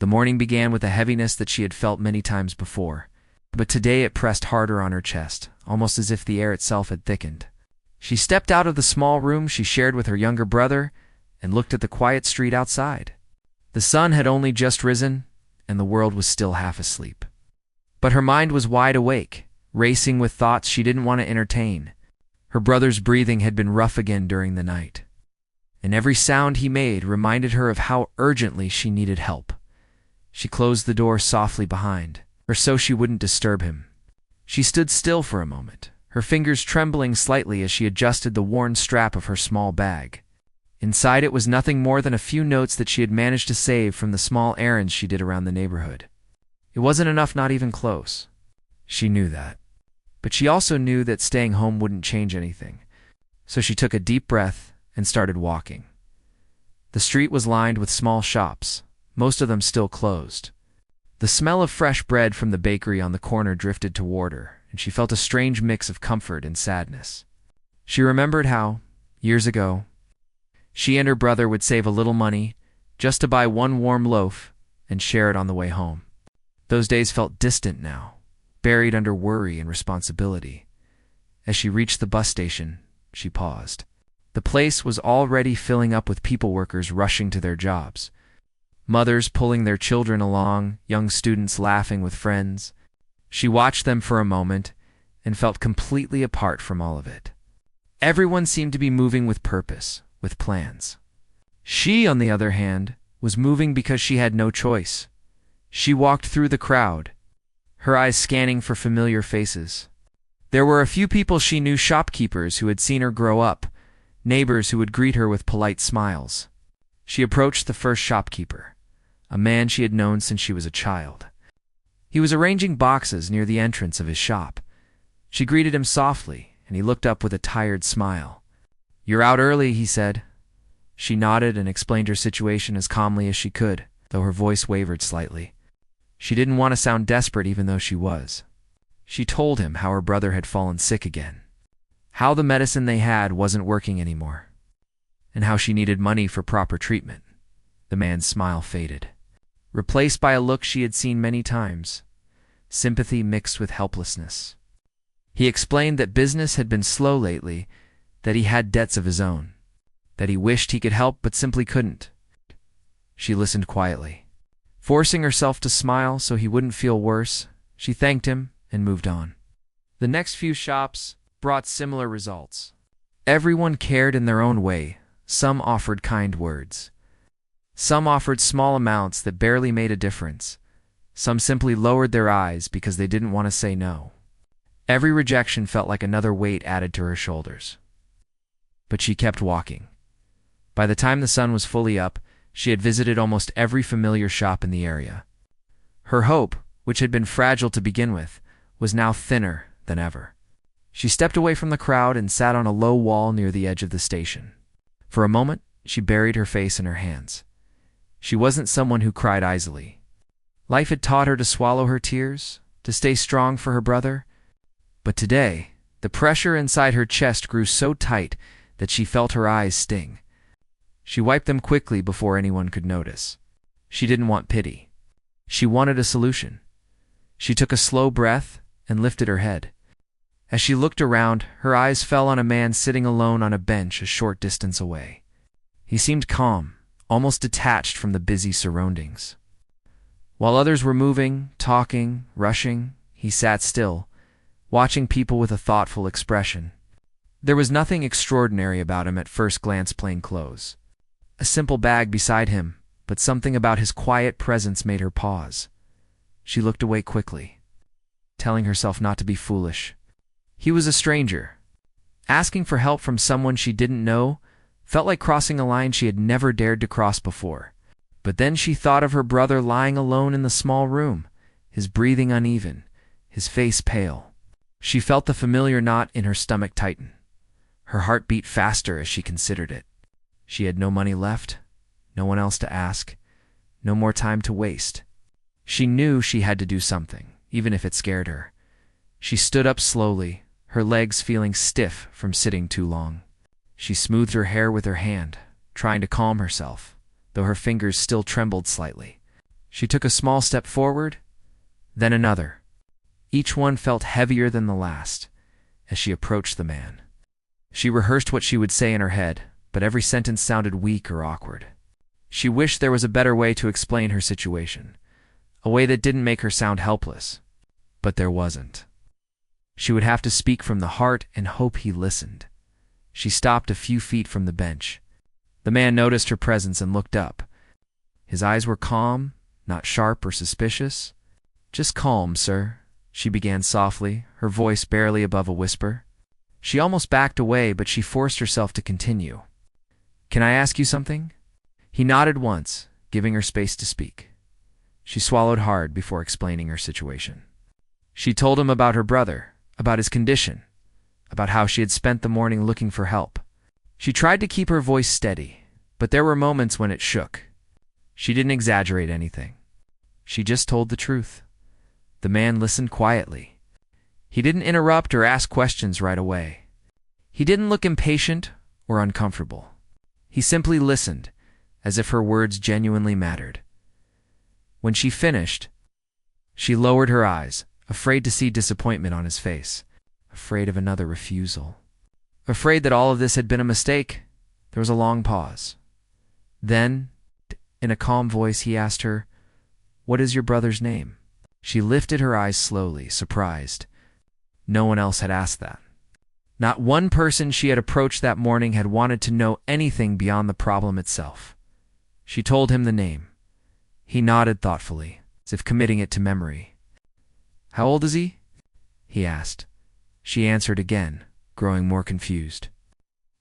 The morning began with a heaviness that she had felt many times before, but today it pressed harder on her chest, almost as if the air itself had thickened. She stepped out of the small room she shared with her younger brother and looked at the quiet street outside. The sun had only just risen, and the world was still half asleep. But her mind was wide awake, racing with thoughts she didn't want to entertain. Her brother's breathing had been rough again during the night, and every sound he made reminded her of how urgently she needed help. She closed the door softly behind her so she wouldn't disturb him. She stood still for a moment, her fingers trembling slightly as she adjusted the worn strap of her small bag. Inside it was nothing more than a few notes that she had managed to save from the small errands she did around the neighborhood. It wasn't enough, not even close. She knew that. But she also knew that staying home wouldn't change anything. So she took a deep breath and started walking. The street was lined with small shops, most of them still closed. The smell of fresh bread from the bakery on the corner drifted toward her, and she felt a strange mix of comfort and sadness. She remembered how, years ago, she and her brother would save a little money just to buy one warm loaf and share it on the way home. Those days felt distant now, buried under worry and responsibility. As she reached the bus station, she paused. The place was already filling up with people workers rushing to their jobs. Mothers pulling their children along, young students laughing with friends. She watched them for a moment and felt completely apart from all of it. Everyone seemed to be moving with purpose, with plans. She, on the other hand, was moving because she had no choice. She walked through the crowd, her eyes scanning for familiar faces. There were a few people she knew, shopkeepers who had seen her grow up, neighbors who would greet her with polite smiles. She approached the first shopkeeper, a man she had known since she was a child. He was arranging boxes near the entrance of his shop. She greeted him softly, and he looked up with a tired smile. "You're out early," he said. She nodded and explained her situation as calmly as she could, though her voice wavered slightly. She didn't want to sound desperate even though she was. She told him how her brother had fallen sick again, how the medicine they had wasn't working anymore, and how she needed money for proper treatment. The man's smile faded, replaced by a look she had seen many times, sympathy mixed with helplessness. He explained that business had been slow lately, that he had debts of his own, that he wished he could help but simply couldn't. She listened quietly, forcing herself to smile so he wouldn't feel worse. She thanked him and moved on. The next few shops brought similar results. Everyone cared in their own way. Some offered kind words. Some offered small amounts that barely made a difference. Some simply lowered their eyes because they didn't want to say no. Every rejection felt like another weight added to her shoulders. But she kept walking. By the time the sun was fully up, she had visited almost every familiar shop in the area. Her hope, which had been fragile to begin with, was now thinner than ever. She stepped away from the crowd and sat on a low wall near the edge of the station. For a moment, she buried her face in her hands. She wasn't someone who cried easily. Life had taught her to swallow her tears, to stay strong for her brother. But today, the pressure inside her chest grew so tight that she felt her eyes sting. She wiped them quickly before anyone could notice. She didn't want pity. She wanted a solution. She took a slow breath and lifted her head. As she looked around, her eyes fell on a man sitting alone on a bench a short distance away. He seemed calm, almost detached from the busy surroundings. While others were moving, talking, rushing, he sat still, watching people with a thoughtful expression. There was nothing extraordinary about him at first glance, plain clothes. A simple bag beside him, but something about his quiet presence made her pause. She looked away quickly, telling herself not to be foolish. He was a stranger. Asking for help from someone she didn't know felt like crossing a line she had never dared to cross before. But then she thought of her brother lying alone in the small room, his breathing uneven, his face pale. She felt the familiar knot in her stomach tighten. Her heart beat faster as she considered it. She had no money left, no one else to ask, no more time to waste. She knew she had to do something, even if it scared her. She stood up slowly, her legs feeling stiff from sitting too long. She smoothed her hair with her hand, trying to calm herself, though her fingers still trembled slightly. She took a small step forward, then another. Each one felt heavier than the last as she approached the man. She rehearsed what she would say in her head, but every sentence sounded weak or awkward. She wished there was a better way to explain her situation, a way that didn't make her sound helpless. But there wasn't. She would have to speak from the heart and hope he listened. She stopped a few feet from the bench. The man noticed her presence and looked up. His eyes were calm, not sharp or suspicious. "Just calm, sir," she began softly, her voice barely above a whisper. She almost backed away, but she forced herself to continue. "Can I ask you something?" He nodded once, giving her space to speak. She swallowed hard before explaining her situation. She told him about her brother, about his condition, about how she had spent the morning looking for help. She tried to keep her voice steady, but there were moments when it shook. She didn't exaggerate anything. She just told the truth. The man listened quietly. He didn't interrupt or ask questions right away. He didn't look impatient or uncomfortable. He simply listened, as if her words genuinely mattered. When she finished, she lowered her eyes, afraid to see disappointment on his face, afraid of another refusal, afraid that all of this had been a mistake. There was a long pause. Then, in a calm voice, he asked her, "What is your brother's name?" She lifted her eyes slowly, surprised. No one else had asked that. Not one person she had approached that morning had wanted to know anything beyond the problem itself. She told him the name. He nodded thoughtfully, as if committing it to memory. "How old is he?" he asked. She answered again, growing more confused.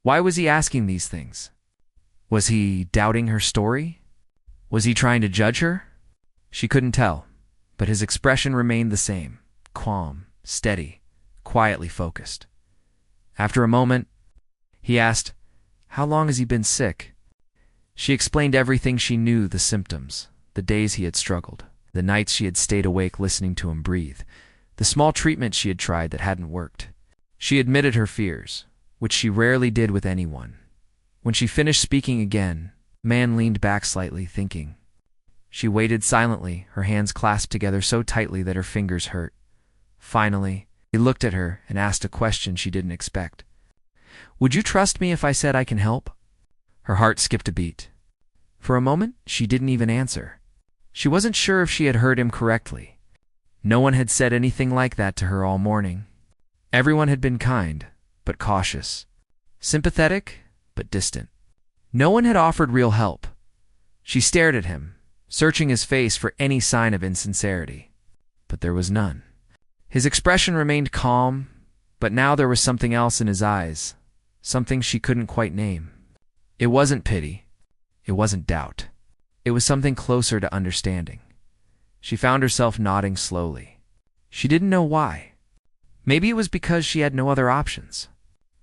Why was he asking these things? Was he doubting her story? Was he trying to judge her? She couldn't tell, but his expression remained the same, calm, steady, quietly focused. After a moment, he asked, "How long has he been sick?" She explained everything she knew, the symptoms, the days he had struggled, the nights she had stayed awake listening to him breathe, the small treatment she had tried that hadn't worked. She admitted her fears, which she rarely did with anyone. When she finished speaking again, the man leaned back slightly, thinking. She waited silently, her hands clasped together so tightly that her fingers hurt. Finally, he looked at her and asked a question she didn't expect. "Would you trust me if I said I can help?" Her heart skipped a beat. For a moment, she didn't even answer. She wasn't sure if she had heard him correctly. No one had said anything like that to her all morning. Everyone had been kind, but cautious. Sympathetic, but distant. No one had offered real help. She stared at him, searching his face for any sign of insincerity. But there was none. His expression remained calm, but now there was something else in his eyes, something she couldn't quite name. It wasn't pity. It wasn't doubt. It was something closer to understanding. She found herself nodding slowly. She didn't know why. Maybe it was because she had no other options.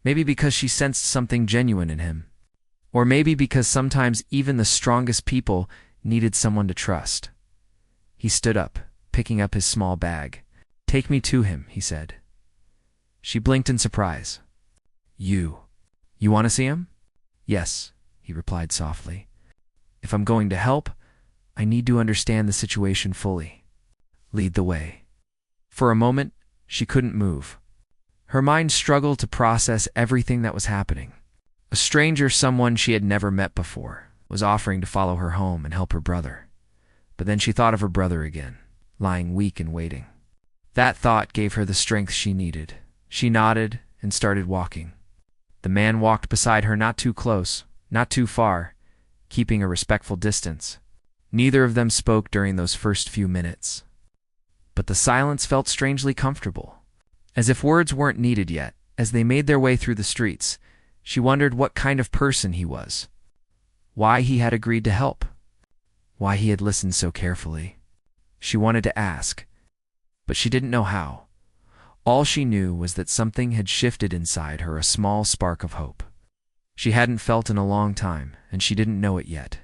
Maybe because she sensed something genuine in him. Or maybe because sometimes even the strongest people needed someone to trust. He stood up, picking up his small bag. "Take me to him," he said. She blinked in surprise. You want to see him?" "Yes," he replied softly. "If I'm going to help, I need to understand the situation fully. Lead the way." For a moment, she couldn't move. Her mind struggled to process everything that was happening. A stranger, someone she had never met before, was offering to follow her home and help her brother. But then she thought of her brother again, lying weak and waiting. That thought gave her the strength she needed. She nodded and started walking. The man walked beside her, not too close, not too far, keeping a respectful distance. Neither of them spoke during those first few minutes. But the silence felt strangely comfortable, as if words weren't needed yet. As they made their way through the streets, she wondered what kind of person he was, why he had agreed to help, why he had listened so carefully. She wanted to ask, but she didn't know how. All she knew was that something had shifted inside her, a small spark of hope. She hadn't felt in a long time, and she didn't know it yet.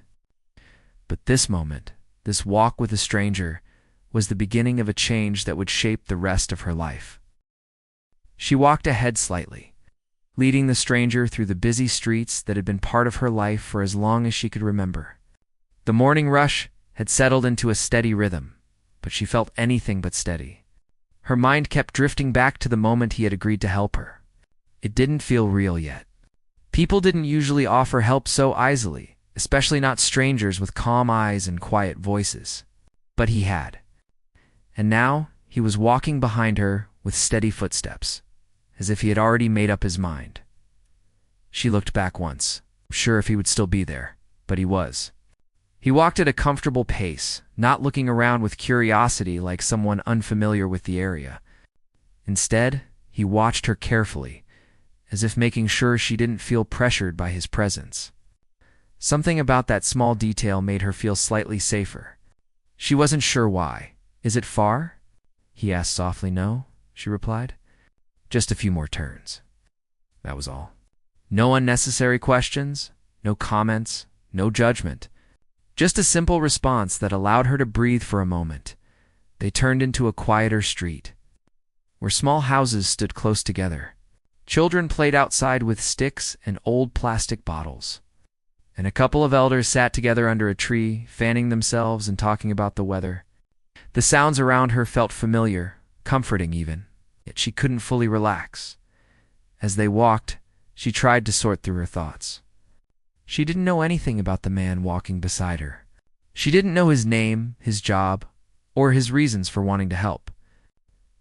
But this moment, this walk with a stranger, was the beginning of a change that would shape the rest of her life. She walked ahead slightly, leading the stranger through the busy streets that had been part of her life for as long as she could remember. The morning rush had settled into a steady rhythm, but she felt anything but steady. Her mind kept drifting back to the moment he had agreed to help her. It didn't feel real yet. People didn't usually offer help so easily, especially not strangers with calm eyes and quiet voices. But he had. And now he was walking behind her with steady footsteps, as if he had already made up his mind. She looked back once, sure if he would still be there, but he was. He walked at a comfortable pace, not looking around with curiosity like someone unfamiliar with the area. Instead, he watched her carefully, as if making sure she didn't feel pressured by his presence. Something about that small detail made her feel slightly safer. She wasn't sure why. "Is it far?" he asked softly. "No," she replied. "Just a few more turns." That was all. No unnecessary questions, no comments, no judgment. Just a simple response that allowed her to breathe for a moment. They turned into a quieter street, where small houses stood close together. Children played outside with sticks and old plastic bottles. And a couple of elders sat together under a tree, fanning themselves and talking about the weather. The sounds around her felt familiar, comforting even, yet she couldn't fully relax. As they walked, she tried to sort through her thoughts. She didn't know anything about the man walking beside her. She didn't know his name, his job, or his reasons for wanting to help.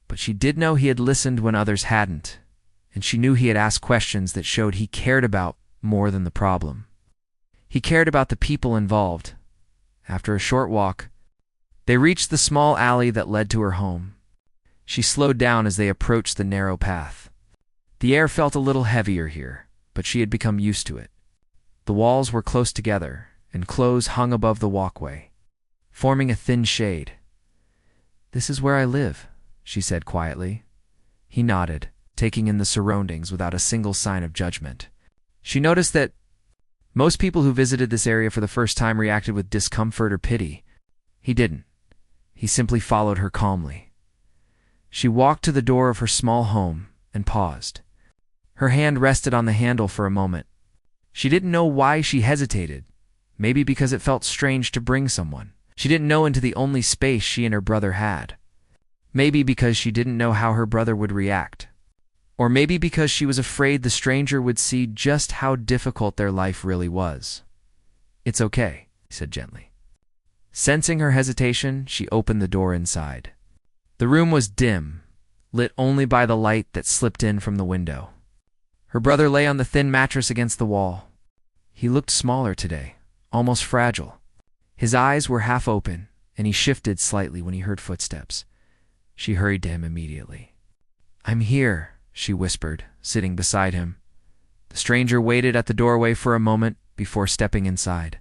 But she did know he had listened when others hadn't, and she knew he had asked questions that showed he cared about more than the problem. He cared about the people involved. After a short walk, they reached the small alley that led to her home. She slowed down as they approached the narrow path. The air felt a little heavier here, but she had become used to it. The walls were close together, and clothes hung above the walkway, forming a thin shade. "This is where I live," she said quietly. He nodded, taking in the surroundings without a single sign of judgment. She noticed that most people who visited this area for the first time reacted with discomfort or pity. He didn't. He simply followed her calmly. She walked to the door of her small home and paused. Her hand rested on the handle for a moment. She didn't know why she hesitated. Maybe because it felt strange to bring someone. She didn't know into the only space she and her brother had. Maybe because she didn't know how her brother would react. Or maybe because she was afraid the stranger would see just how difficult their life really was. "It's okay," he said gently. Sensing her hesitation, she opened the door inside. The room was dim, lit only by the light that slipped in from the window. Her brother lay on the thin mattress against the wall. He looked smaller today, almost fragile. His eyes were half open, and he shifted slightly when he heard footsteps. She hurried to him immediately. "I'm here," she whispered, sitting beside him. The stranger waited at the doorway for a moment before stepping inside.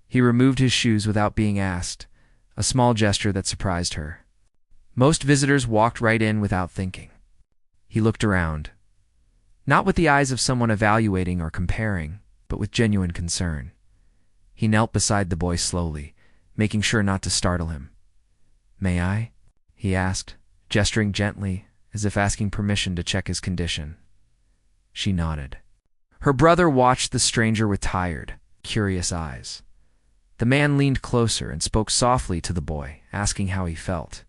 He removed his shoes without being asked, a small gesture that surprised her. Most visitors walked right in without thinking. He looked around, not with the eyes of someone evaluating or comparing, but with genuine concern. He knelt beside the boy slowly, making sure not to startle him. "May I?" he asked, gesturing gently, as if asking permission to check his condition. She nodded. Her brother watched the stranger with tired, curious eyes. The man leaned closer and spoke softly to the boy, asking how he felt.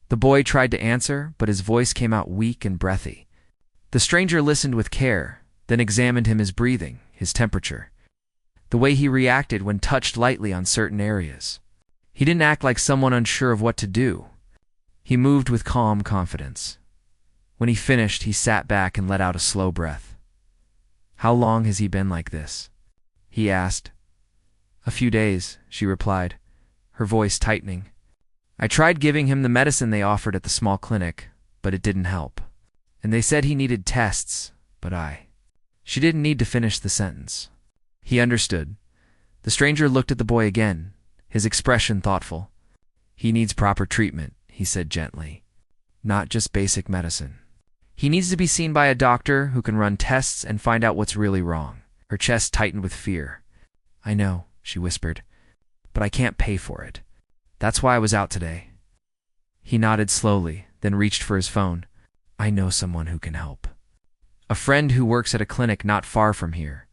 The boy tried to answer, but his voice came out weak and breathy. The stranger listened with care, then examined his breathing, his temperature, the way he reacted when touched lightly on certain areas. He didn't act like someone unsure of what to do. He moved with calm confidence. When he finished, he sat back and let out a slow breath. "How long has he been like this?" he asked. "A few days," she replied, her voice tightening. "I tried giving him the medicine they offered at the small clinic, but it didn't help. And they said he needed tests, but She didn't need to finish the sentence. He understood. The stranger looked at the boy again, his expression thoughtful. "He needs proper treatment," he said gently. "Not just basic medicine. He needs to be seen by a doctor who can run tests and find out what's really wrong." Her chest tightened with fear. "I know," she whispered, "but I can't pay for it. That's why I was out today." He nodded slowly, then reached for his phone. "I know someone who can help. A friend who works at a clinic not far from here.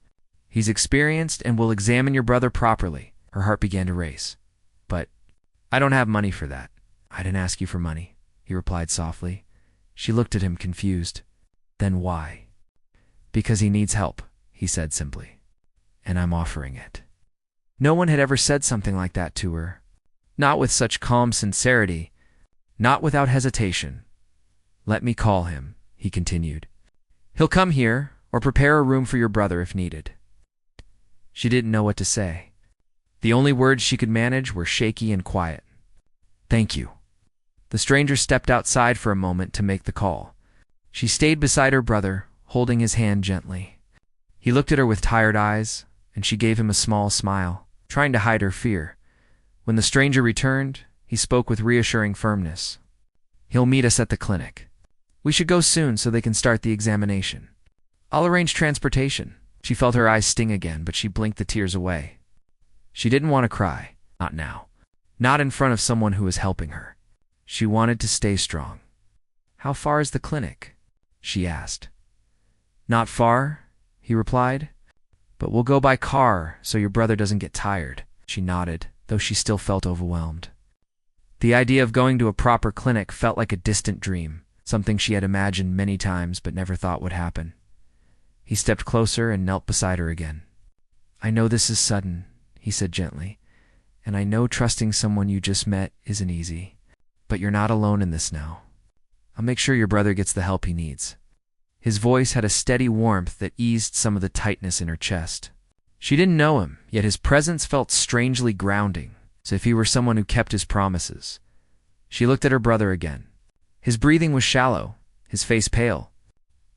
He's experienced and will examine your brother properly." Her heart began to race. "But," I don't have money for that. I didn't ask you for money, he replied softly. She looked at him confused. Then why? Because he needs help, he said simply. And I'm offering it. No one had ever said something like that to her. Not with such calm sincerity. Not without hesitation. Let me call him, he continued. He'll come here, or prepare a room for your brother if needed. She didn't know what to say. The only words she could manage were shaky and quiet. Thank you. The stranger stepped outside for a moment to make the call. She stayed beside her brother, holding his hand gently. He looked at her with tired eyes, and she gave him a small smile, trying to hide her fear. When the stranger returned, he spoke with reassuring firmness. He'll meet us at the clinic. We should go soon so they can start the examination. I'll arrange transportation. She felt her eyes sting again, but she blinked the tears away. She didn't want to cry, not now. Not in front of someone who was helping her. She wanted to stay strong. How far is the clinic? She asked. Not far, he replied. But we'll go by car so your brother doesn't get tired. She nodded, though she still felt overwhelmed. The idea of going to a proper clinic felt like a distant dream, something she had imagined many times but never thought would happen. He stepped closer and knelt beside her again. I know this is sudden, he said gently, and I know trusting someone you just met isn't easy, but you're not alone in this now. I'll make sure your brother gets the help he needs. His voice had a steady warmth that eased some of the tightness in her chest. She didn't know him, yet his presence felt strangely grounding, as if he were someone who kept his promises. She looked at her brother again. His breathing was shallow, his face pale.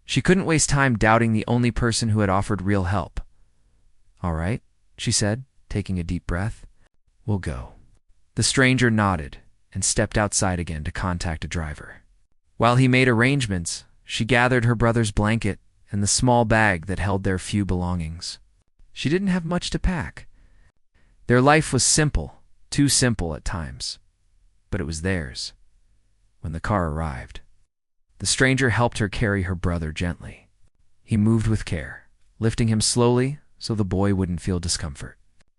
She couldn't waste time doubting the only person who had offered real help. All right, she said, taking a deep breath. We'll go. The stranger nodded and stepped outside again to contact a driver. While he made arrangements, she gathered her brother's blanket and the small bag that held their few belongings. She didn't have much to pack. Their life was simple, too simple at times, but it was theirs. When the car arrived, the stranger helped her carry her brother gently. He moved with care, lifting him slowly so the boy wouldn't feel discomfort.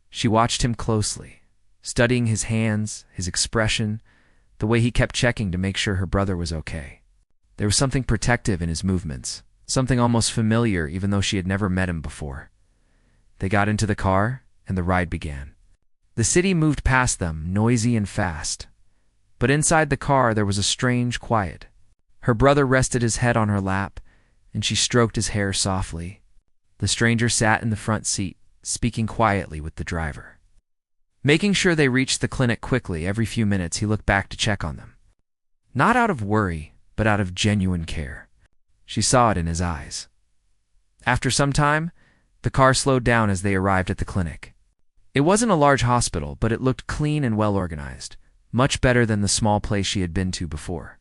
She watched him closely, studying his hands, his expression, the way he kept checking to make sure her brother was okay. There was something protective in his movements, something almost familiar even though she had never met him before. They got into the car, and the ride began. The city moved past them, noisy and fast. But inside the car there was a strange quiet. Her brother rested his head on her lap, and she stroked his hair softly. The stranger sat in the front seat, speaking quietly with the driver. Making sure they reached the clinic quickly, every few minutes he looked back to check on them. Not out of worry, but out of genuine care. She saw it in his eyes. After some time, the car slowed down as they arrived at the clinic. It wasn't a large hospital, but it looked clean and well organized, much better than the small place she had been to before.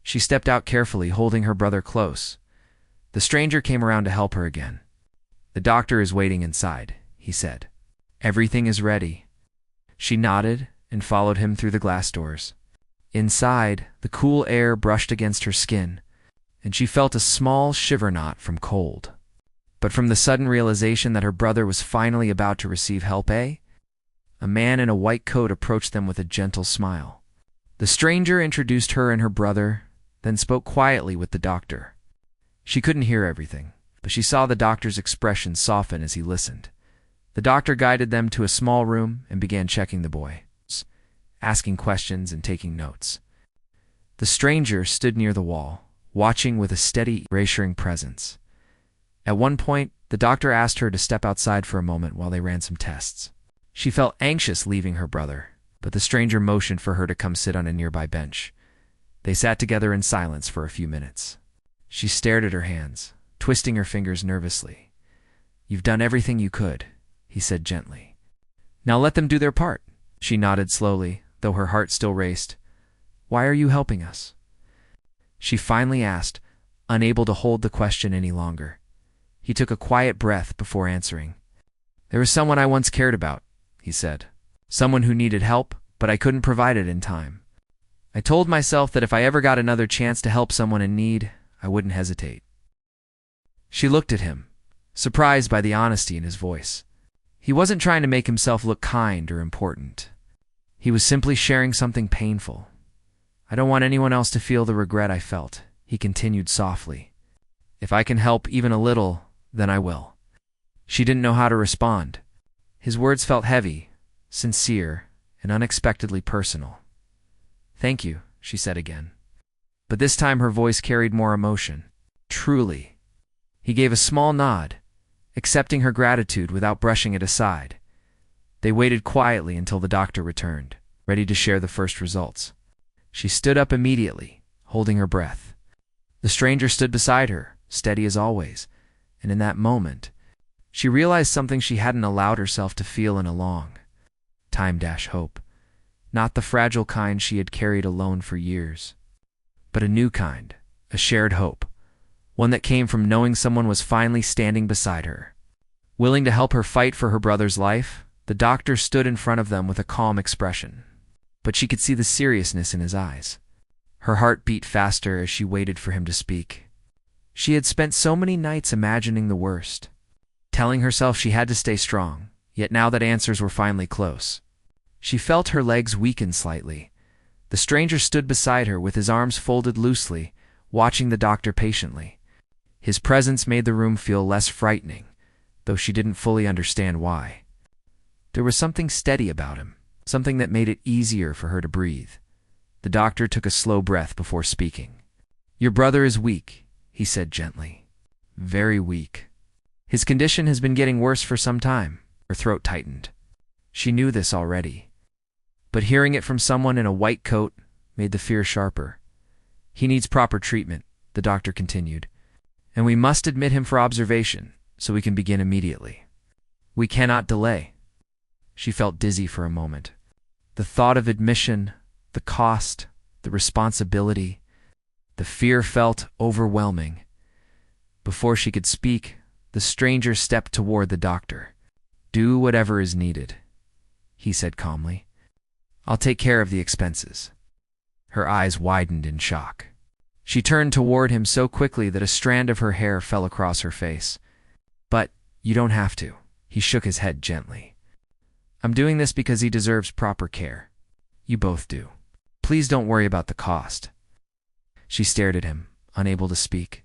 She stepped out carefully, holding her brother close. The stranger came around to help her again. The doctor is waiting inside, he said. Everything is ready. She nodded and followed him through the glass doors. Inside, the cool air brushed against her skin, and she felt a small shiver knot from cold. But from the sudden realization that her brother was finally about to receive help, a man in a white coat approached them with a gentle smile. The stranger introduced her and her brother, then spoke quietly with the doctor. She couldn't hear everything, but she saw the doctor's expression soften as he listened. The doctor guided them to a small room and began checking the boy, asking questions and taking notes. The stranger stood near the wall, watching with a steady, reassuring presence. At one point, the doctor asked her to step outside for a moment while they ran some tests. She felt anxious leaving her brother, but the stranger motioned for her to come sit on a nearby bench. They sat together in silence for a few minutes. She stared at her hands, twisting her fingers nervously. You've done everything you could, he said gently. Now let them do their part. She nodded slowly, though her heart still raced. Why are you helping us? She finally asked, unable to hold the question any longer. He took a quiet breath before answering. There was someone I once cared about, he said. Someone who needed help, but I couldn't provide it in time. I told myself that if I ever got another chance to help someone in need, I wouldn't hesitate. She looked at him, surprised by the honesty in his voice. He wasn't trying to make himself look kind or important. He was simply sharing something painful. I don't want anyone else to feel the regret I felt, he continued softly. If I can help even a little, then I will. She didn't know how to respond. His words felt heavy, sincere, and unexpectedly personal. Thank you, she said again. But this time her voice carried more emotion. Truly. He gave a small nod, accepting her gratitude without brushing it aside. They waited quietly until the doctor returned, ready to share the first results. She stood up immediately, holding her breath. The stranger stood beside her, steady as always, and in that moment, she realized something she hadn't allowed herself to feel in a long time-hope. Not the fragile kind she had carried alone for years, but a new kind, a shared hope, one that came from knowing someone was finally standing beside her. Willing to help her fight for her brother's life, the doctor stood in front of them with a calm expression, but she could see the seriousness in his eyes. Her heart beat faster as she waited for him to speak. She had spent so many nights imagining the worst, telling herself she had to stay strong, yet now that answers were finally close, she felt her legs weaken slightly. The stranger stood beside her with his arms folded loosely, watching the doctor patiently. His presence made the room feel less frightening, though she didn't fully understand why. There was something steady about him, something that made it easier for her to breathe. The doctor took a slow breath before speaking. Your brother is weak, he said gently. Very weak. His condition has been getting worse for some time. Her throat tightened. She knew this already, but hearing it from someone in a white coat made the fear sharper. He needs proper treatment, the doctor continued, and we must admit him for observation so we can begin immediately. We cannot delay. She felt dizzy for a moment. The thought of admission, the cost, the responsibility, the fear felt overwhelming. Before she could speak, the stranger stepped toward the doctor. Do whatever is needed, he said calmly. I'll take care of the expenses. Her eyes widened in shock. She turned toward him so quickly that a strand of her hair fell across her face. But you don't have to. He shook his head gently. I'm doing this because he deserves proper care. You both do. Please don't worry about the cost. She stared at him, unable to speak.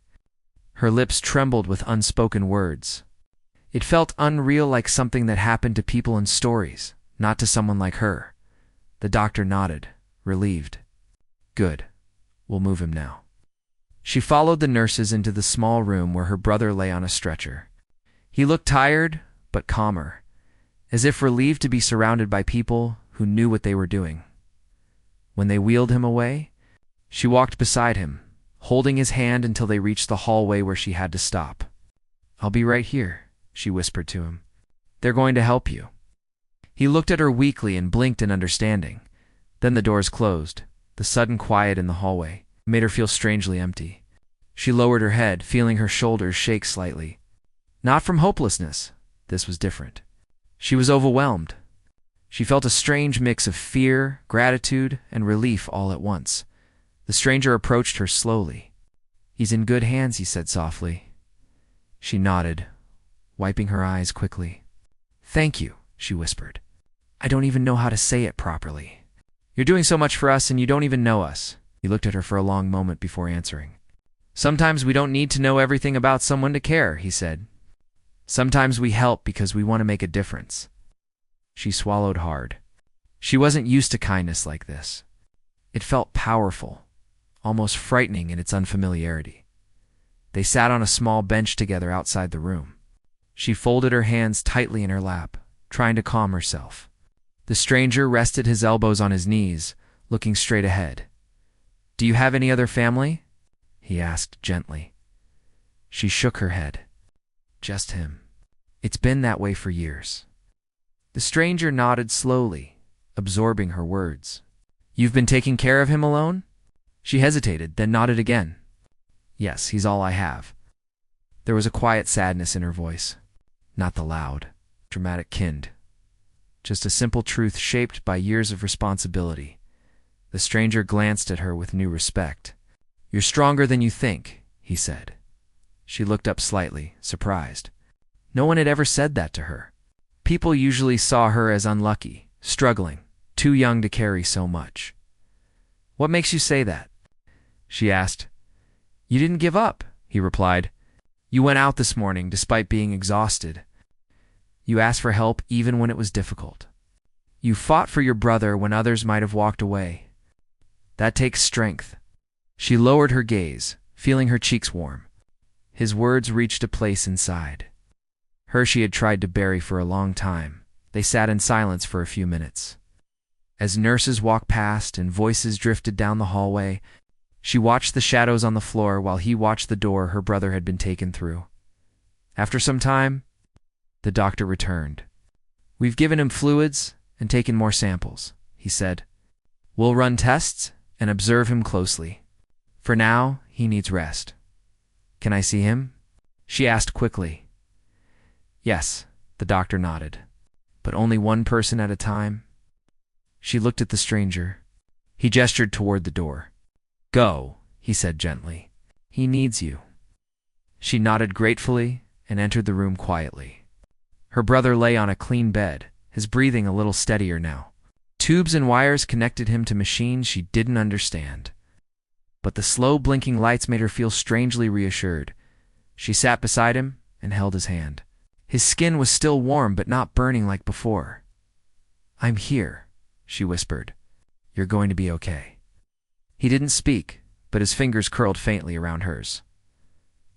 Her lips trembled with unspoken words. It felt unreal, like something that happened to people in stories, not to someone like her. The doctor nodded, relieved. Good. We'll move him now. She followed the nurses into the small room where her brother lay on a stretcher. He looked tired, but calmer, as if relieved to be surrounded by people who knew what they were doing. When they wheeled him away, she walked beside him, holding his hand until they reached the hallway where she had to stop. I'll be right here, she whispered to him. They're going to help you. He looked at her weakly and blinked in understanding. Then the doors closed. The sudden quiet in the hallway made her feel strangely empty. She lowered her head, feeling her shoulders shake slightly. Not from hopelessness. This was different. She was overwhelmed. She felt a strange mix of fear, gratitude, and relief all at once. The stranger approached her slowly. He's in good hands, he said softly. She nodded, wiping her eyes quickly. Thank you, she whispered. I don't even know how to say it properly. You're doing so much for us and you don't even know us. He looked at her for a long moment before answering. Sometimes we don't need to know everything about someone to care, he said. Sometimes we help because we want to make a difference. She swallowed hard. She wasn't used to kindness like this. It felt powerful, almost frightening in its unfamiliarity. They sat on a small bench together outside the room. She folded her hands tightly in her lap, trying to calm herself. The stranger rested his elbows on his knees, looking straight ahead. Do you have any other family? He asked gently. She shook her head. Just him. It's been that way for years. The stranger nodded slowly, absorbing her words. You've been taking care of him alone? She hesitated, then nodded again. Yes, he's all I have. There was a quiet sadness in her voice. Not the loud, dramatic kind. Just a simple truth shaped by years of responsibility. The stranger glanced at her with new respect. You're stronger than you think, he said. She looked up slightly, surprised. No one had ever said that to her. People usually saw her as unlucky, struggling, too young to carry so much. What makes you say that? She asked. You didn't give up, he replied. You went out this morning despite being exhausted. You asked for help even when it was difficult. You fought for your brother when others might have walked away. That takes strength. She lowered her gaze, feeling her cheeks warm. His words reached a place inside. Her she had tried to bury for a long time. They sat in silence for a few minutes. As nurses walked past and voices drifted down the hallway, she watched the shadows on the floor while he watched the door her brother had been taken through. After some time, the doctor returned. We've given him fluids and taken more samples, he said. We'll run tests and observe him closely. For now, he needs rest. Can I see him? She asked quickly. Yes, the doctor nodded. But only one person at a time? She looked at the stranger. He gestured toward the door. Go, he said gently. He needs you. She nodded gratefully and entered the room quietly. Her brother lay on a clean bed, his breathing a little steadier now. Tubes and wires connected him to machines she didn't understand. But the slow blinking lights made her feel strangely reassured. She sat beside him and held his hand. His skin was still warm but not burning like before. I'm here, she whispered. You're going to be okay. He didn't speak, but his fingers curled faintly around hers.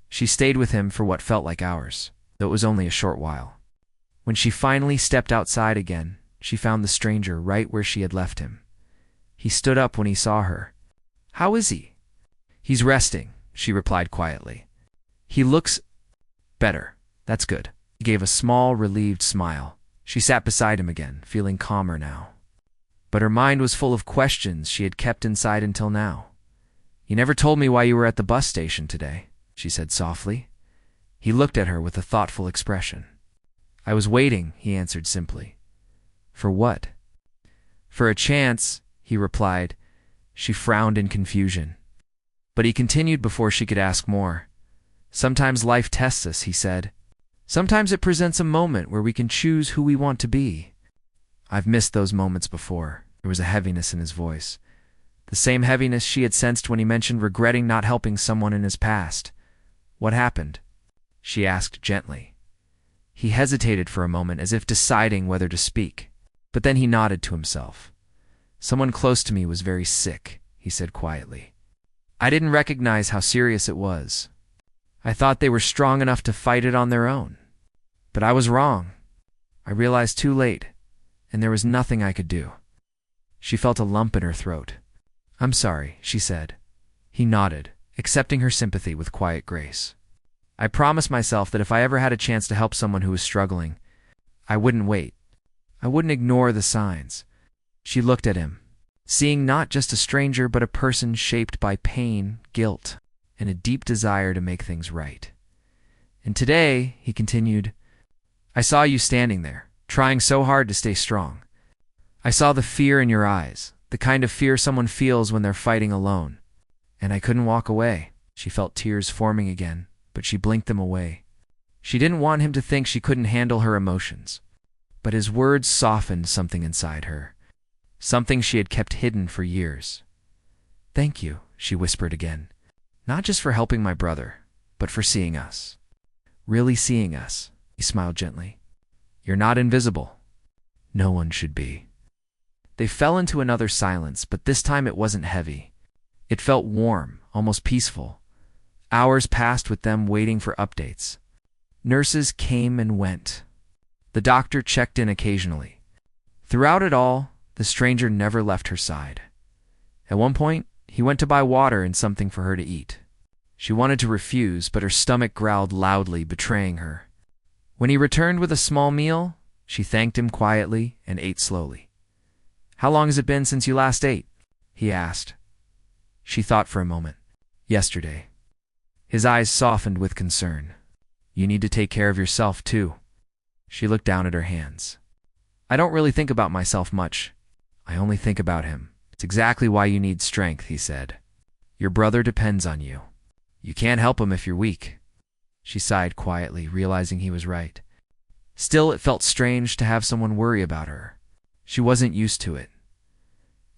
She stayed with him for what felt like hours, though it was only a short while. When she finally stepped outside again, she found the stranger right where she had left him. He stood up when he saw her. How is he? He's resting, she replied quietly. He looks better. That's good. He gave a small, relieved smile. She sat beside him again, feeling calmer now. But her mind was full of questions she had kept inside until now. You never told me why you were at the bus station today, she said softly. He looked at her with a thoughtful expression. I was waiting, he answered simply. For what? For a chance, he replied. She frowned in confusion. But he continued before she could ask more. Sometimes life tests us, he said. Sometimes it presents a moment where we can choose who we want to be. I've missed those moments before. There was a heaviness in his voice. The same heaviness she had sensed when he mentioned regretting not helping someone in his past. What happened? She asked gently. He hesitated for a moment as if deciding whether to speak, but then he nodded to himself. Someone close to me was very sick, he said quietly. I didn't recognize how serious it was. I thought they were strong enough to fight it on their own. But I was wrong. I realized too late, and there was nothing I could do. She felt a lump in her throat. I'm sorry, she said. He nodded, accepting her sympathy with quiet grace. I promised myself that if I ever had a chance to help someone who was struggling, I wouldn't wait. I wouldn't ignore the signs. She looked at him, seeing not just a stranger but a person shaped by pain, guilt, and a deep desire to make things right. And today, he continued, I saw you standing there, trying so hard to stay strong. I saw the fear in your eyes, the kind of fear someone feels when they're fighting alone. And I couldn't walk away. She felt tears forming again, but she blinked them away. She didn't want him to think she couldn't handle her emotions. But his words softened something inside her, something she had kept hidden for years. Thank you, she whispered again. Not just for helping my brother, but for seeing us. Really seeing us, he smiled gently. You're not invisible. No one should be. They fell into another silence, but this time it wasn't heavy. It felt warm, almost peaceful. Hours passed with them waiting for updates. Nurses came and went. The doctor checked in occasionally. Throughout it all, the stranger never left her side. At one point, he went to buy water and something for her to eat. She wanted to refuse, but her stomach growled loudly, betraying her. When he returned with a small meal, she thanked him quietly and ate slowly. How long has it been since you last ate? He asked. She thought for a moment. Yesterday. His eyes softened with concern. You need to take care of yourself, too. She looked down at her hands. I don't really think about myself much. I only think about him. It's exactly why you need strength, he said. Your brother depends on you. You can't help him if you're weak. She sighed quietly, realizing he was right. Still, it felt strange to have someone worry about her. She wasn't used to it.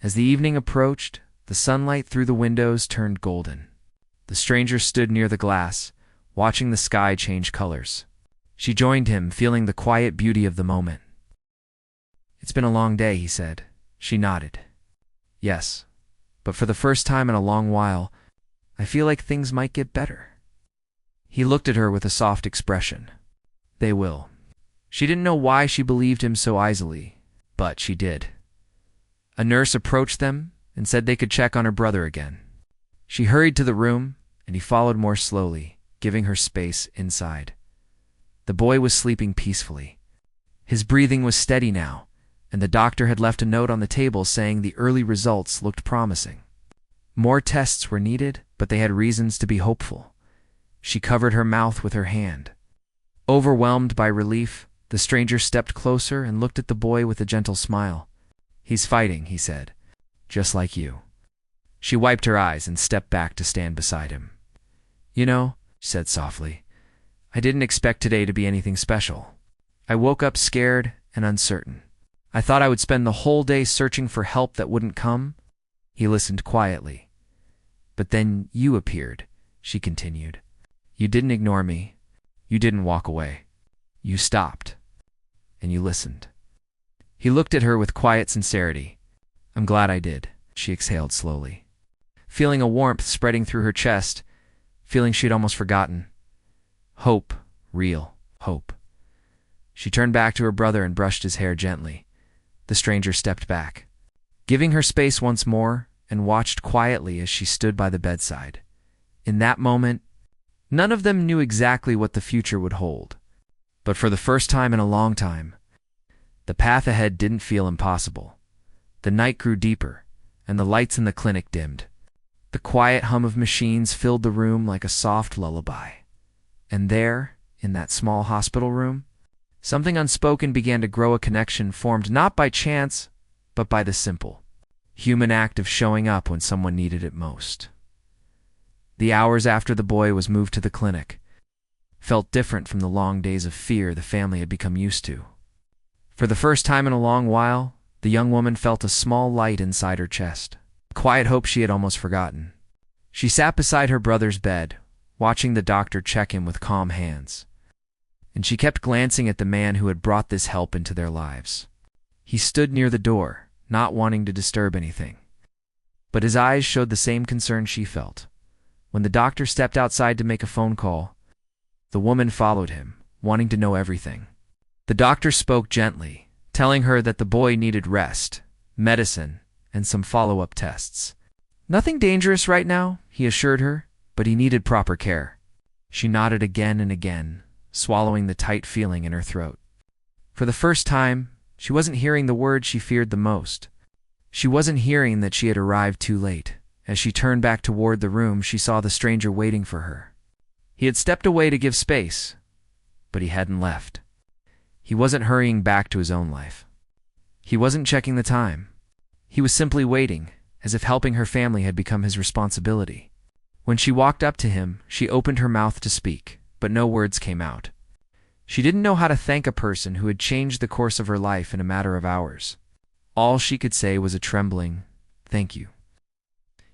As the evening approached, the sunlight through the windows turned golden. The stranger stood near the glass, watching the sky change colors. She joined him, feeling the quiet beauty of the moment. "It's been a long day," he said. She nodded. "Yes, but for the first time in a long while, I feel like things might get better." He looked at her with a soft expression. "They will." She didn't know why she believed him so easily, but she did. A nurse approached them and said they could check on her brother again. She hurried to the room, and he followed more slowly, giving her space inside. The boy was sleeping peacefully. His breathing was steady now, and the doctor had left a note on the table saying the early results looked promising. More tests were needed, but they had reasons to be hopeful. She covered her mouth with her hand. Overwhelmed by relief, the stranger stepped closer and looked at the boy with a gentle smile. "He's fighting," he said, "just like you." She wiped her eyes and stepped back to stand beside him. "You know," she said softly, "I didn't expect today to be anything special. I woke up scared and uncertain. I thought I would spend the whole day searching for help that wouldn't come." He listened quietly. "But then you appeared," she continued. "You didn't ignore me. You didn't walk away. You stopped. And you listened." He looked at her with quiet sincerity. "I'm glad I did," she exhaled slowly, feeling a warmth spreading through her chest, feeling she'd almost forgotten. Hope, real hope. She turned back to her brother and brushed his hair gently. The stranger stepped back, giving her space once more, and watched quietly as she stood by the bedside. In that moment, none of them knew exactly what the future would hold. But for the first time in a long time, the path ahead didn't feel impossible. The night grew deeper, and the lights in the clinic dimmed. The quiet hum of machines filled the room like a soft lullaby. And there, in that small hospital room, something unspoken began to grow, a connection formed not by chance, but by the simple, human act of showing up when someone needed it most. The hours after the boy was moved to the clinic felt different from the long days of fear the family had become used to. For the first time in a long while, the young woman felt a small light inside her chest, a quiet hope she had almost forgotten. She sat beside her brother's bed, watching the doctor check him with calm hands. And she kept glancing at the man who had brought this help into their lives. He stood near the door, not wanting to disturb anything. But his eyes showed the same concern she felt. When the doctor stepped outside to make a phone call, the woman followed him, wanting to know everything. The doctor spoke gently, telling her that the boy needed rest, medicine, and some follow-up tests. "Nothing dangerous right now," he assured her, "but he needed proper care." She nodded again and again, swallowing the tight feeling in her throat. For the first time, she wasn't hearing the words she feared the most. She wasn't hearing that she had arrived too late. As she turned back toward the room, she saw the stranger waiting for her. He had stepped away to give space, but he hadn't left. He wasn't hurrying back to his own life. He wasn't checking the time. He was simply waiting, as if helping her family had become his responsibility. When she walked up to him, she opened her mouth to speak, but no words came out. She didn't know how to thank a person who had changed the course of her life in a matter of hours. All she could say was a trembling, "Thank you."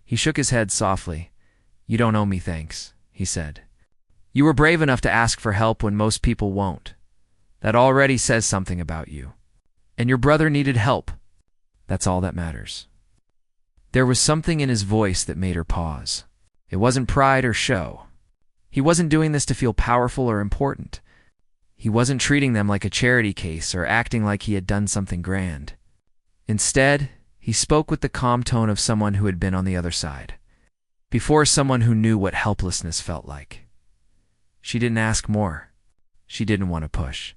He shook his head softly. "You don't owe me thanks," he said. "You were brave enough to ask for help when most people won't. That already says something about you. And your brother needed help. That's all that matters." There was something in his voice that made her pause. It wasn't pride or show. He wasn't doing this to feel powerful or important. He wasn't treating them like a charity case or acting like he had done something grand. Instead, he spoke with the calm tone of someone who had been on the other side, before someone who knew what helplessness felt like. She didn't ask more. She didn't want to push.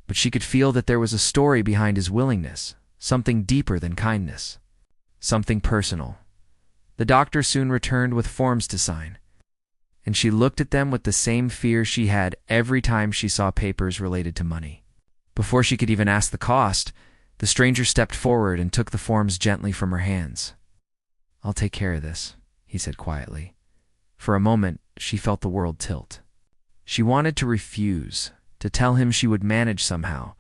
But she could feel that there was a story behind his willingness, something deeper than kindness, something personal. The doctor soon returned with forms to sign, and she looked at them with the same fear she had every time she saw papers related to money. Before she could even ask the cost, the stranger stepped forward and took the forms gently from her hands. "I'll take care of this," he said quietly. For a moment, she felt the world tilt. She wanted to refuse, to tell him she would manage somehow,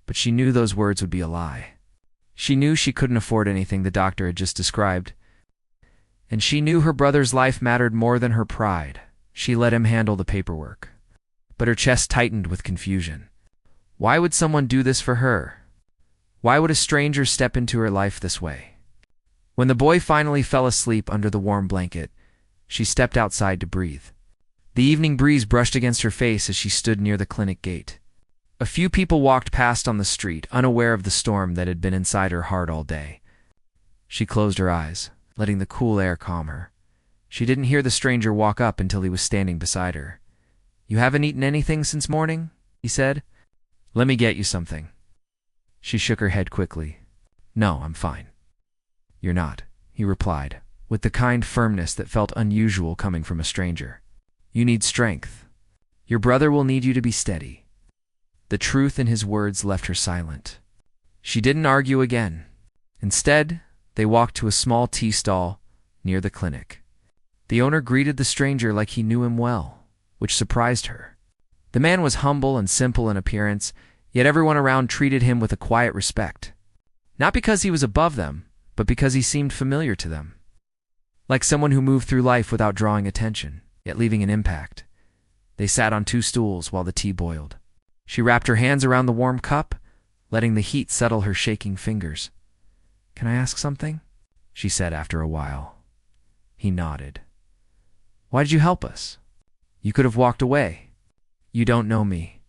but she knew those words would be a lie. She knew she couldn't afford anything the doctor had just described, and she knew her brother's life mattered more than her pride. She let him handle the paperwork, but her chest tightened with confusion. Why would someone do this for her? Why would a stranger step into her life this way? When the boy finally fell asleep under the warm blanket, she stepped outside to breathe. The evening breeze brushed against her face as she stood near the clinic gate. A few people walked past on the street, unaware of the storm that had been inside her heart all day. She closed her eyes, letting the cool air calm her. She didn't hear the stranger walk up until he was standing beside her. "You haven't eaten anything since morning?" he said. "Let me get you something." She shook her head quickly. "No, I'm fine." "You're not," he replied, with the kind firmness that felt unusual coming from a stranger. "You need strength. Your brother will need you to be steady." The truth in his words left her silent. She didn't argue again. Instead, they walked to a small tea stall near the clinic. The owner greeted the stranger like he knew him well, which surprised her. The man was humble and simple in appearance, yet everyone around treated him with a quiet respect. Not because he was above them, but because he seemed familiar to them. Like someone who moved through life without drawing attention, yet leaving an impact. They sat on 2 stools while the tea boiled. She wrapped her hands around the warm cup, letting the heat settle her shaking fingers. "Can I ask something?" she said after a while. He nodded. "Why did you help us? You could have walked away." "You don't know me.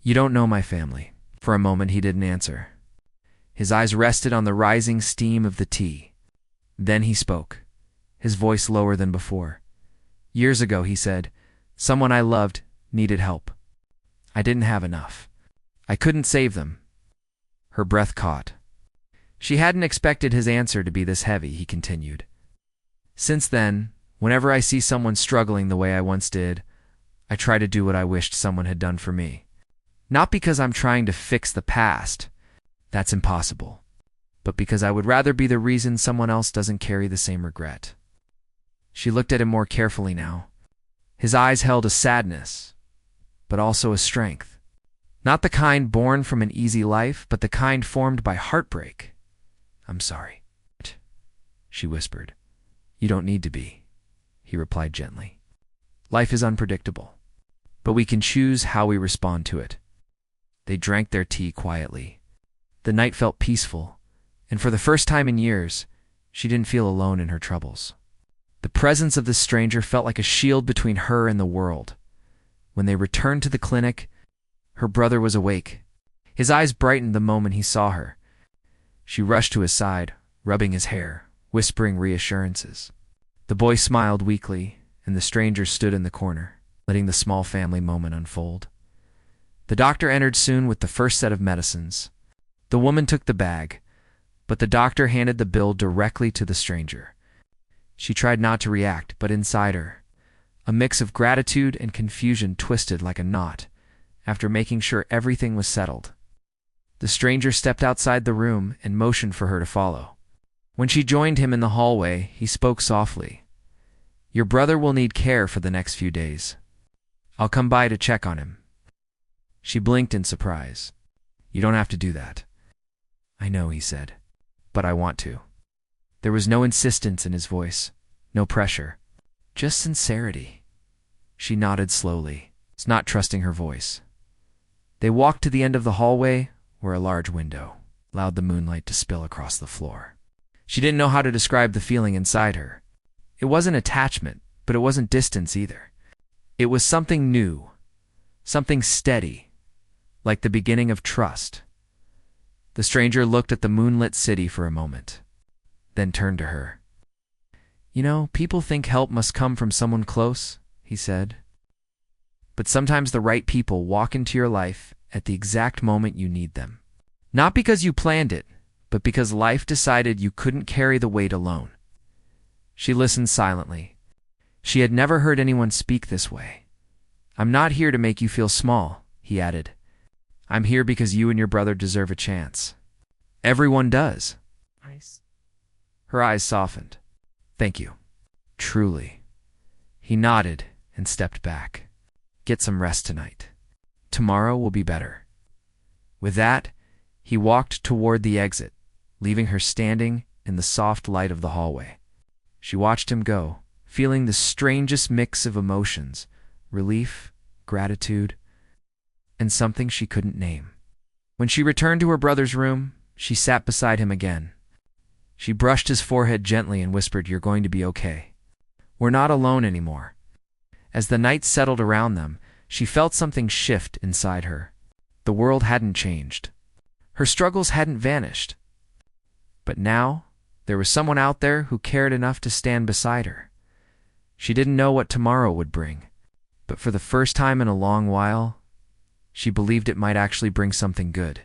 You don't know my family." For a moment he didn't answer. His eyes rested on the rising steam of the tea. Then he spoke, his voice lower than before. "Years ago," he said, "someone I loved needed help. I didn't have enough. I couldn't save them." Her breath caught. She hadn't expected his answer to be this heavy, he continued. "Since then, whenever I see someone struggling the way I once did, I try to do what I wished someone had done for me. Not because I'm trying to fix the past. That's impossible. But because I would rather be the reason someone else doesn't carry the same regret." She looked at him more carefully now. His eyes held a sadness, but also a strength. Not the kind born from an easy life, but the kind formed by heartbreak. "I'm sorry," she whispered. "You don't need to be," he replied gently. "Life is unpredictable, but we can choose how we respond to it." They drank their tea quietly. The night felt peaceful, and for the first time in years, she didn't feel alone in her troubles. The presence of this stranger felt like a shield between her and the world. When they returned to the clinic, her brother was awake. His eyes brightened the moment he saw her. She rushed to his side, rubbing his hair, whispering reassurances. The boy smiled weakly, and the stranger stood in the corner, letting the small family moment unfold. The doctor entered soon with the first set of medicines. The woman took the bag, but the doctor handed the bill directly to the stranger. She tried not to react, but inside her, a mix of gratitude and confusion twisted like a knot after making sure everything was settled. The stranger stepped outside the room and motioned for her to follow. When she joined him in the hallway, he spoke softly. "Your brother will need care for the next few days. I'll come by to check on him." She blinked in surprise. "You don't have to do that." "I know," he said, "but I want to." There was no insistence in his voice, no pressure, just sincerity. She nodded slowly, not trusting her voice. They walked to the end of the hallway, where a large window allowed the moonlight to spill across the floor. She didn't know how to describe the feeling inside her. It wasn't attachment, but it wasn't distance either. It was something new, something steady, like the beginning of trust. The stranger looked at the moonlit city for a moment, then turned to her. "You know, people think help must come from someone close," he said. "But sometimes the right people walk into your life at the exact moment you need them. Not because you planned it, but because life decided you couldn't carry the weight alone." She listened silently. She had never heard anyone speak this way. "I'm not here to make you feel small," he added. "I'm here because you and your brother deserve a chance. Everyone does." Her eyes softened. "Thank you. Truly." He nodded and stepped back. "Get some rest tonight. Tomorrow will be better." With that, he walked toward the exit, leaving her standing in the soft light of the hallway. She watched him go, feeling the strangest mix of emotions: relief, gratitude, and something she couldn't name. When she returned to her brother's room, she sat beside him again. She brushed his forehead gently and whispered, "You're going to be okay. We're not alone anymore." As the night settled around them, she felt something shift inside her. The world hadn't changed. Her struggles hadn't vanished. But now, there was someone out there who cared enough to stand beside her. She didn't know what tomorrow would bring, but for the first time in a long while, she believed it might actually bring something good.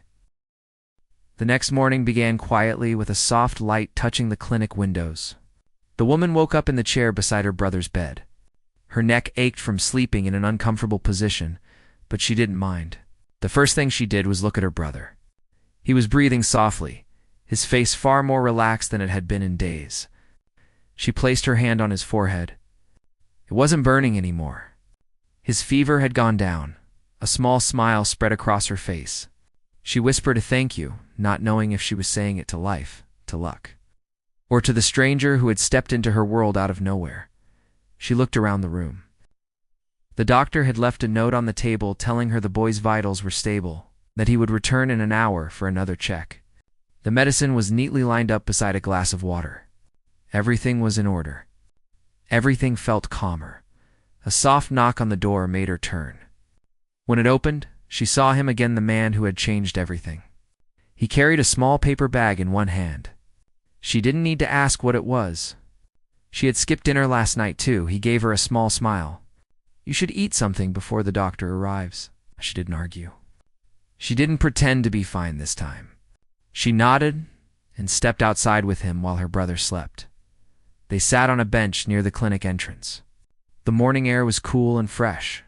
The next morning began quietly with a soft light touching the clinic windows. The woman woke up in the chair beside her brother's bed. Her neck ached from sleeping in an uncomfortable position, but she didn't mind. The first thing she did was look at her brother. He was breathing softly, his face far more relaxed than it had been in days. She placed her hand on his forehead. It wasn't burning anymore. His fever had gone down. A small smile spread across her face. She whispered a thank you, not knowing if she was saying it to life, to luck, or to the stranger who had stepped into her world out of nowhere. She looked around the room. The doctor had left a note on the table telling her the boy's vitals were stable, that he would return in an hour for another check. The medicine was neatly lined up beside a glass of water. Everything was in order. Everything felt calmer. A soft knock on the door made her turn. When it opened, she saw him again, the man who had changed everything. He carried a small paper bag in one hand. She didn't need to ask what it was. She had skipped dinner last night too. He gave her a small smile. "You should eat something before the doctor arrives." She didn't argue. She didn't pretend to be fine this time. She nodded and stepped outside with him while her brother slept. They sat on a bench near the clinic entrance. The morning air was cool and fresh.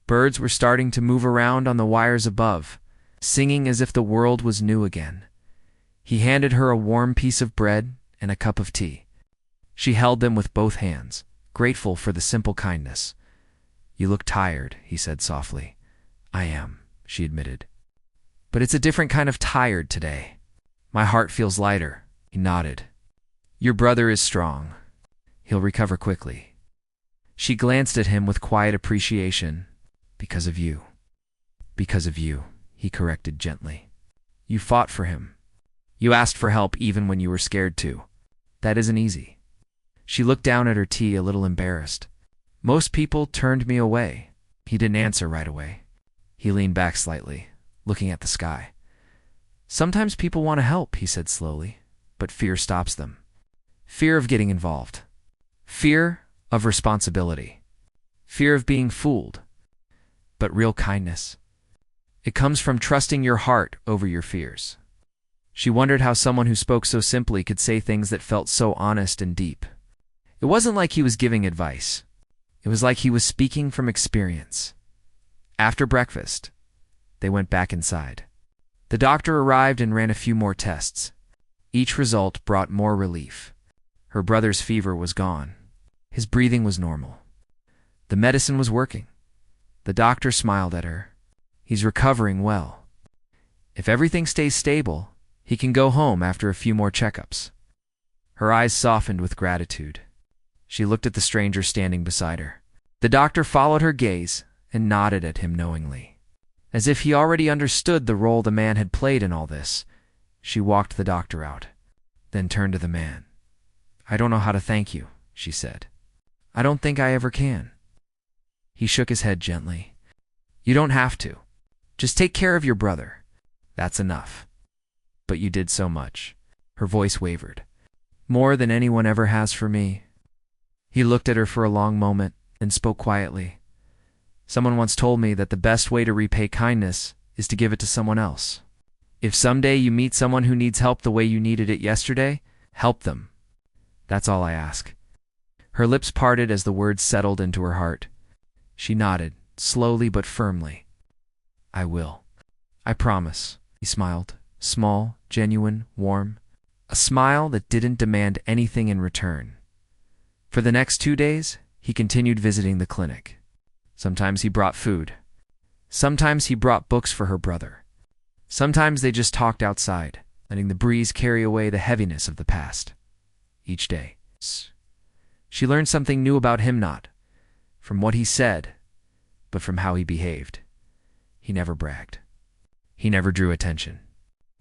Birds were starting to move around on the wires above, singing as if the world was new again. He handed her a warm piece of bread and a cup of tea. She held them with both hands, grateful for the simple kindness. "You look tired," he said softly. "I am," she admitted. "But it's a different kind of tired today. My heart feels lighter." He nodded. "Your brother is strong. He'll recover quickly." She glanced at him with quiet appreciation. "Because of you." "Because of you," he corrected gently. "You fought for him. You asked for help even when you were scared to. That isn't easy." She looked down at her tea, a little embarrassed. "Most people turned me away." He didn't answer right away. He leaned back slightly, looking at the sky. "Sometimes people want to help," he said slowly, "but fear stops them. Fear of getting involved. Fear of responsibility. Fear of being fooled. But real kindness, it comes from trusting your heart over your fears." She wondered how someone who spoke so simply could say things that felt so honest and deep. It wasn't like he was giving advice. It was like he was speaking from experience. After breakfast, they went back inside. The doctor arrived and ran a few more tests. Each result brought more relief. Her brother's fever was gone. His breathing was normal. The medicine was working. The doctor smiled at her. "He's recovering well. If everything stays stable, he can go home after a few more checkups." Her eyes softened with gratitude. She looked at the stranger standing beside her. The doctor followed her gaze and nodded at him knowingly. As if he already understood the role the man had played in all this, she walked the doctor out, then turned to the man. "I don't know how to thank you," she said. "I don't think I ever can." He shook his head gently. "You don't have to. Just take care of your brother. That's enough. But you did so much." Her voice wavered. "More than anyone ever has for me." He looked at her for a long moment and spoke quietly. "Someone once told me that the best way to repay kindness is to give it to someone else. If someday you meet someone who needs help the way you needed it yesterday, help them. That's all I ask." Her lips parted as the words settled into her heart. She nodded, slowly but firmly. "I will. I promise." He smiled, small, genuine, warm. A smile that didn't demand anything in return. For the next 2 days, he continued visiting the clinic. Sometimes he brought food. Sometimes he brought books for her brother. Sometimes they just talked outside, letting the breeze carry away the heaviness of the past. Each day, she learned something new about him, not from what he said, but from how he behaved. He never bragged. He never drew attention.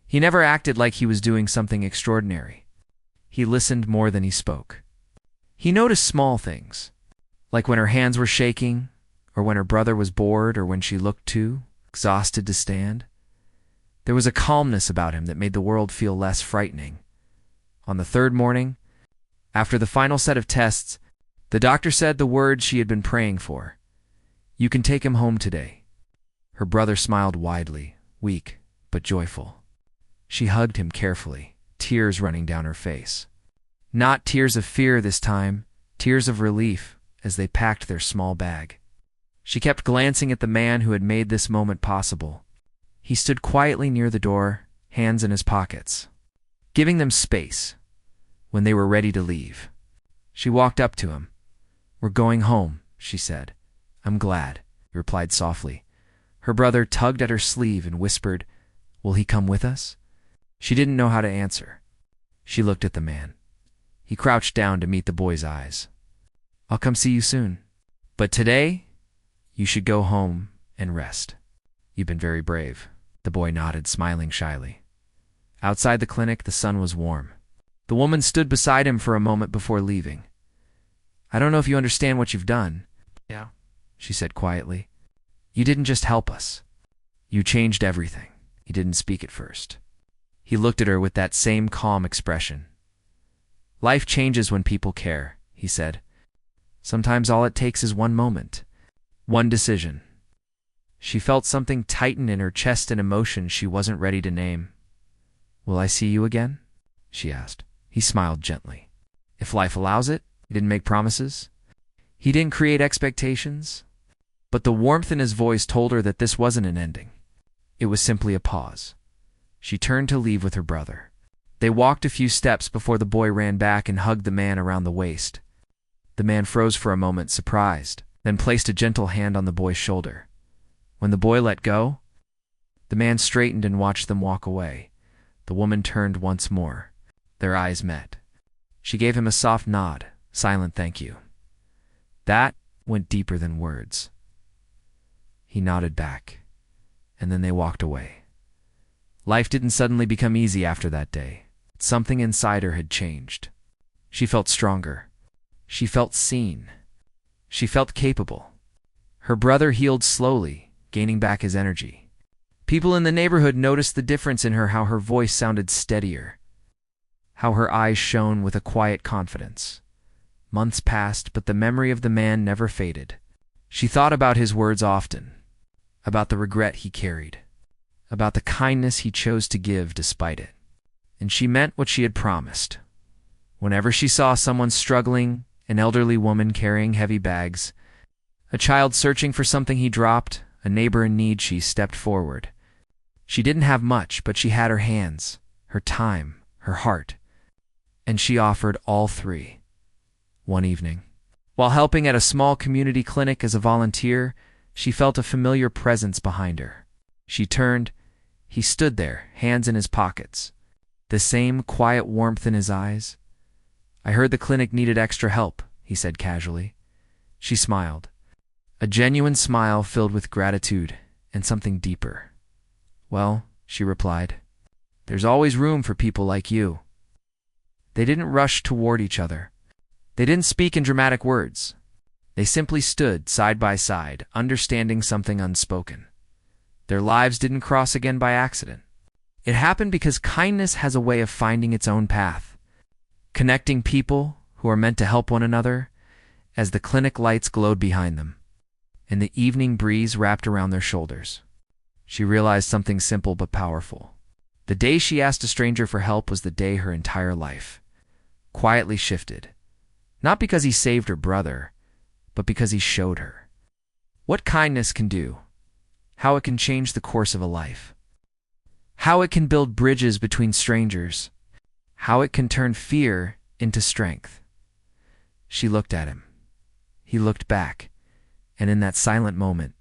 He never acted like he was doing something extraordinary. He listened more than he spoke. He noticed small things, like when her hands were shaking, or when her brother was bored, or when she looked too exhausted to stand. There was a calmness about him that made the world feel less frightening. On the third morning, after the final set of tests, the doctor said the words she had been praying for. "You can take him home today." Her brother smiled widely, weak but joyful. She hugged him carefully, tears running down her face. Not tears of fear this time, tears of relief as they packed their small bag. She kept glancing at the man who had made this moment possible. He stood quietly near the door, hands in his pockets, giving them space when they were ready to leave. She walked up to him. "We're going home," she said. "I'm glad," he replied softly. Her brother tugged at her sleeve and whispered, "Will he come with us?" She didn't know how to answer. She looked at the man. He crouched down to meet the boy's eyes. "I'll come see you soon. But today, you should go home and rest. You've been very brave." The boy nodded, smiling shyly. Outside the clinic, the sun was warm. The woman stood beside him for a moment before leaving. "I don't know if you understand what you've done." "Yeah," she said quietly. "You didn't just help us. You changed everything." He didn't speak at first. He looked at her with that same calm expression. "Life changes when people care," he said. "Sometimes all it takes is one moment, one decision." She felt something tighten in her chest, an emotion she wasn't ready to name. "Will I see you again?" she asked. He smiled gently. "If life allows it." He didn't make promises. He didn't create expectations. But the warmth in his voice told her that this wasn't an ending. It was simply a pause. She turned to leave with her brother. They walked a few steps before the boy ran back and hugged the man around the waist. The man froze for a moment, surprised, then placed a gentle hand on the boy's shoulder. When the boy let go, the man straightened and watched them walk away. The woman turned once more. Their eyes met. She gave him a soft nod, silent thank you. That went deeper than words. He nodded back, and then they walked away. Life didn't suddenly become easy after that day. Something inside her had changed. She felt stronger. She felt seen. She felt capable. Her brother healed slowly, gaining back his energy. People in the neighborhood noticed the difference in her, how her voice sounded steadier, how her eyes shone with a quiet confidence. Months passed, but the memory of the man never faded. She thought about his words often, about the regret he carried, about the kindness he chose to give despite it. And she meant what she had promised. Whenever she saw someone struggling, an elderly woman carrying heavy bags, a child searching for something he dropped, a neighbor in need, she stepped forward. She didn't have much, but she had her hands, her time, her heart, and she offered all three. One evening, while helping at a small community clinic as a volunteer, she felt a familiar presence behind her. She turned. He stood there, hands in his pockets, the same quiet warmth in his eyes. "I heard the clinic needed extra help," he said casually. She smiled, a genuine smile filled with gratitude and something deeper. "Well," she replied, "there's always room for people like you." They didn't rush toward each other. They didn't speak in dramatic words. They simply stood side by side, understanding something unspoken. Their lives didn't cross again by accident. It happened because kindness has a way of finding its own path, connecting people who are meant to help one another. As the clinic lights glowed behind them, and the evening breeze wrapped around their shoulders, she realized something simple but powerful. The day she asked a stranger for help was the day her entire life quietly shifted. Not because he saved her brother, but because he showed her what kindness can do, how it can change the course of a life, how it can build bridges between strangers, how it can turn fear into strength. She looked at him. He looked back, and in that silent moment,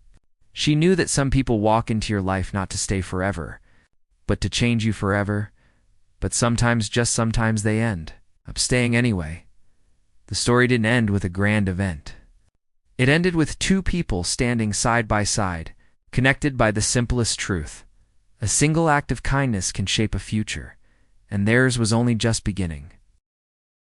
she knew that some people walk into your life not to stay forever, but to change you forever. but sometimes, just sometimes, they end up staying anyway. The story didn't end with a grand event. It ended with two people standing side by side, connected by the simplest truth. A single act of kindness can shape a future, and theirs was only just beginning.